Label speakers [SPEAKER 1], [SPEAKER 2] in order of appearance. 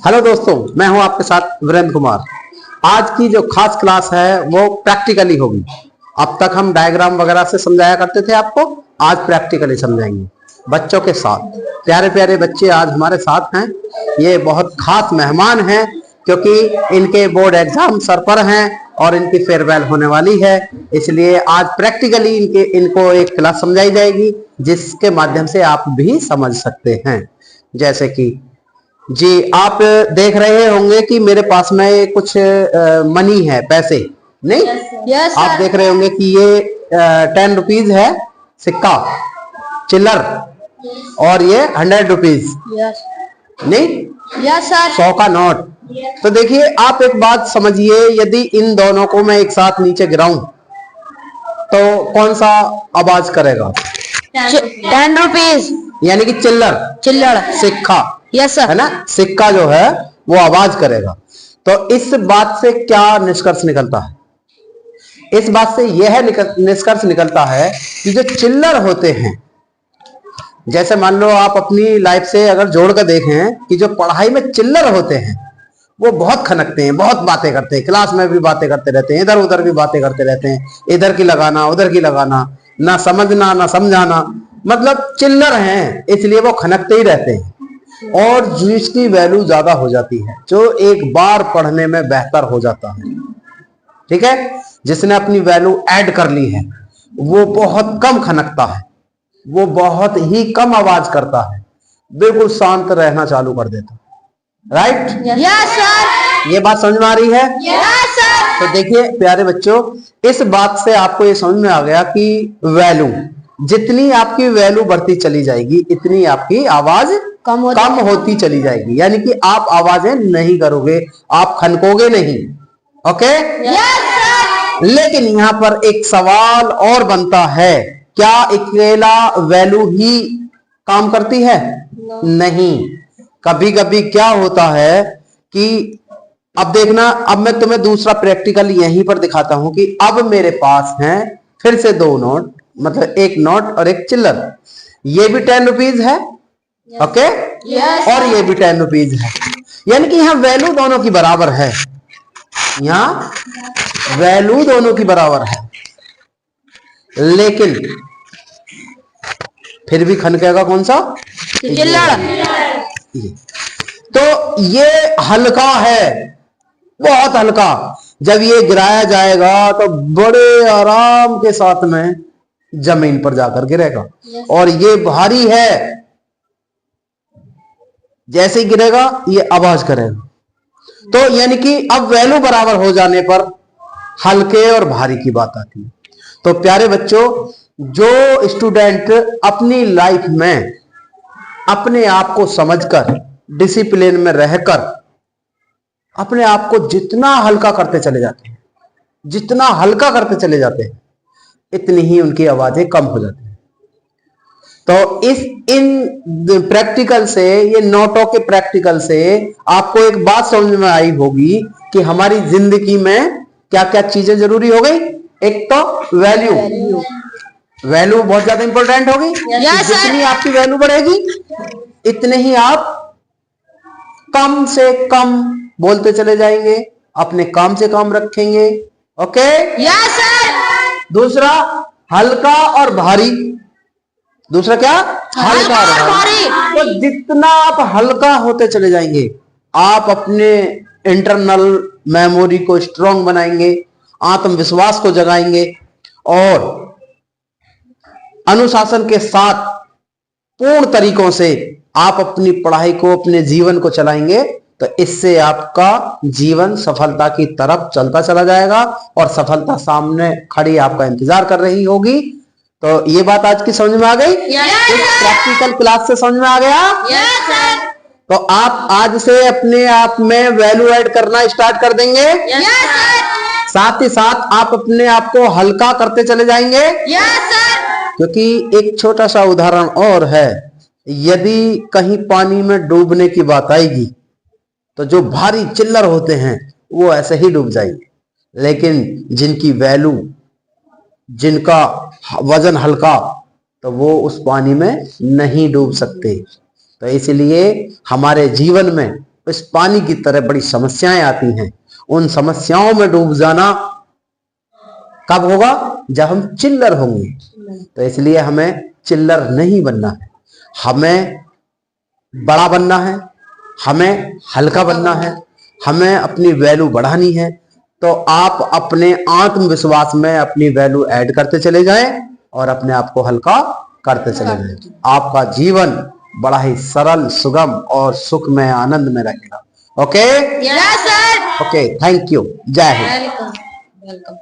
[SPEAKER 1] Hello दोस्तों, मैं हूं आपके साथ वीरेंद्र कुमार। आज की जो खास क्लास है वो प्रैक्टिकली होगी। अब तक हम डायग्राम वगैरह से समझाया करते थे आपको, आज प्रैक्टिकली समझाएंगे बच्चों के साथ। प्यारे प्यारे बच्चे आज हमारे साथ हैं। ये बहुत खास मेहमान हैं क्योंकि इनके बोर्ड एग्जाम सर पर हैं और इनकी फेयरवेल होने वाली है, इसलिए आज प्रैक्टिकली इनको एक क्लास समझाई जाएगी जिसके माध्यम से आप भी समझ सकते हैं। जैसे कि जी आप देख रहे होंगे कि मेरे पास में कुछ मनी है, पैसे नहीं।
[SPEAKER 2] यस
[SPEAKER 1] आप देख रहे होंगे कि ये 10 रुपीज है सिक्का चिल्लर, और ये 100 रुपीज नहीं,
[SPEAKER 2] यस सर।
[SPEAKER 1] 100 का नोट। तो देखिए आप एक बात समझिए, यदि इन दोनों को मैं एक साथ नीचे गिराऊं तो कौन सा आवाज करेगा?
[SPEAKER 2] 10 रुपीज
[SPEAKER 1] यानी कि चिल्लर सिक्का,
[SPEAKER 2] यस सर,
[SPEAKER 1] है ना। सिक्का जो है वो आवाज करेगा। तो इस बात से क्या निष्कर्ष निकलता है? इस बात से यह निष्कर्ष निकलता है कि जो चिल्लर होते हैं, जैसे मान लो आप अपनी लाइफ से अगर जोड़ कर देखें कि जो पढ़ाई में चिल्लर होते हैं वो बहुत खनकते हैं, बहुत बातें करते हैं, क्लास में भी बातें करते रहते हैं, इधर उधर भी बातें करते रहते हैं, इधर की लगाना उधर की लगाना, ना समझना ना समझाना, मतलब चिल्लर हैं, इसलिए वो खनकते ही रहते हैं। और जिसकी वैल्यू ज्यादा हो जाती है, जो एक बार पढ़ने में बेहतर हो जाता है, ठीक है, जिसने अपनी वैल्यू ऐड कर ली है, वो बहुत कम खनकता है, वो बहुत ही कम आवाज करता है, बिल्कुल शांत रहना चालू कर देता है। राइट?
[SPEAKER 2] यस सर,
[SPEAKER 1] ये बात समझ में आ रही है?
[SPEAKER 2] Yes sir.
[SPEAKER 1] तो देखिए प्यारे बच्चों, इस बात से आपको ये समझ में आ गया कि वैल्यू, जितनी आपकी वैल्यू बढ़ती चली जाएगी इतनी आपकी आवाज कम होती चली जाएगी। यानी कि आप आवाजें नहीं करोगे, आप खनकोगे नहीं। ओके?
[SPEAKER 2] Yes sir.
[SPEAKER 1] लेकिन यहां पर एक सवाल और बनता है, क्या अकेला वैल्यू ही काम करती है? नहीं, कभी कभी क्या होता है कि अब देखना, अब मैं तुम्हें दूसरा प्रैक्टिकल यहीं पर दिखाता हूं कि अब मेरे पास हैं फिर से दो नोट, मतलब एक नोट और एक चिल्लर। ये भी 10 रुपीज है, ओके, और ये भी 10 रुपीज है। यानी कि यहां वैल्यू दोनों की बराबर है, यहां वैल्यू दोनों की बराबर है, लेकिन फिर भी खनकेगा कौन सा?
[SPEAKER 2] चिल्लर।
[SPEAKER 1] तो ये हल्का है, बहुत हल्का। जब ये गिराया जाएगा तो बड़े आराम के साथ में जमीन पर जाकर गिरेगा। और ये भारी है, जैसे ही गिरेगा ये आवाज करेगा। तो यानी कि अब वैल्यू बराबर हो जाने पर हल्के और भारी की बात आती है। तो प्यारे बच्चों, जो स्टूडेंट अपनी लाइफ में अपने आप को समझकर, डिसिप्लिन में रहकर अपने आप को जितना हल्का करते चले जाते हैं, जितना हल्का करते चले जाते हैं, इतनी ही उनकी आवाजें कम हो जाती हैं। तो इन प्रैक्टिकल से, ये नोटों के प्रैक्टिकल से आपको एक बात समझ में आई होगी कि हमारी जिंदगी में क्या क्या चीजें जरूरी हो गई। एक तो वैल्यू बहुत ज्यादा इंपॉर्टेंट होगी। जितनी आपकी वैल्यू बढ़ेगी इतने ही आप कम से कम बोलते चले जाएंगे, अपने काम से काम रखेंगे। ओके?
[SPEAKER 2] Yes sir.
[SPEAKER 1] दूसरा हल्का और भारी। दूसरा क्या? हल्का और भारी। तो जितना आप हल्का होते चले जाएंगे, आप अपने इंटरनल मेमोरी को स्ट्रांग बनाएंगे, आत्मविश्वास को जगाएंगे और अनुशासन के साथ पूर्ण तरीकों से आप अपनी पढ़ाई को, अपने जीवन को चलाएंगे। तो इससे आपका जीवन सफलता की तरफ चलता चला जाएगा और सफलता सामने खड़ी आपका इंतजार कर रही होगी। तो ये बात आज की समझ में आ गई? इस प्रैक्टिकल क्लास से समझ में आ गया?
[SPEAKER 2] Yes sir.
[SPEAKER 1] तो आप आज से अपने आप में वैल्यू ऐड करना स्टार्ट कर देंगे।
[SPEAKER 2] Yes sir.
[SPEAKER 1] साथ ही साथ आप अपने आप को हल्का करते चले जाएंगे।
[SPEAKER 2] Yes sir.
[SPEAKER 1] क्योंकि एक छोटा सा उदाहरण और है, यदि कहीं पानी में डूबने की बात आएगी तो जो भारी चिल्लर होते हैं वो ऐसे ही डूब जाएंगे, लेकिन जिनकी वैल्यू, जिनका वजन हल्का, तो वो उस पानी में नहीं डूब सकते। तो इसलिए हमारे जीवन में इस पानी की तरह बड़ी समस्याएं आती हैं, उन समस्याओं में डूब जाना कब होगा? जब हम चिल्लर होंगे। तो इसलिए हमें चिल्लर नहीं बनना है, हमें बड़ा बनना है, हमें हल्का बनना है, हमें अपनी वैल्यू बढ़ानी है। तो आप अपने आत्मविश्वास में अपनी वैल्यू ऐड करते चले जाएं और अपने आप को हल्का करते चले जाएं। आपका जीवन बड़ा ही सरल, सुगम और सुखमय, आनंद में रहेगा। Okay
[SPEAKER 2] yes sir.
[SPEAKER 1] Okay, thank you. जय हिंद।
[SPEAKER 2] Welcome welcome.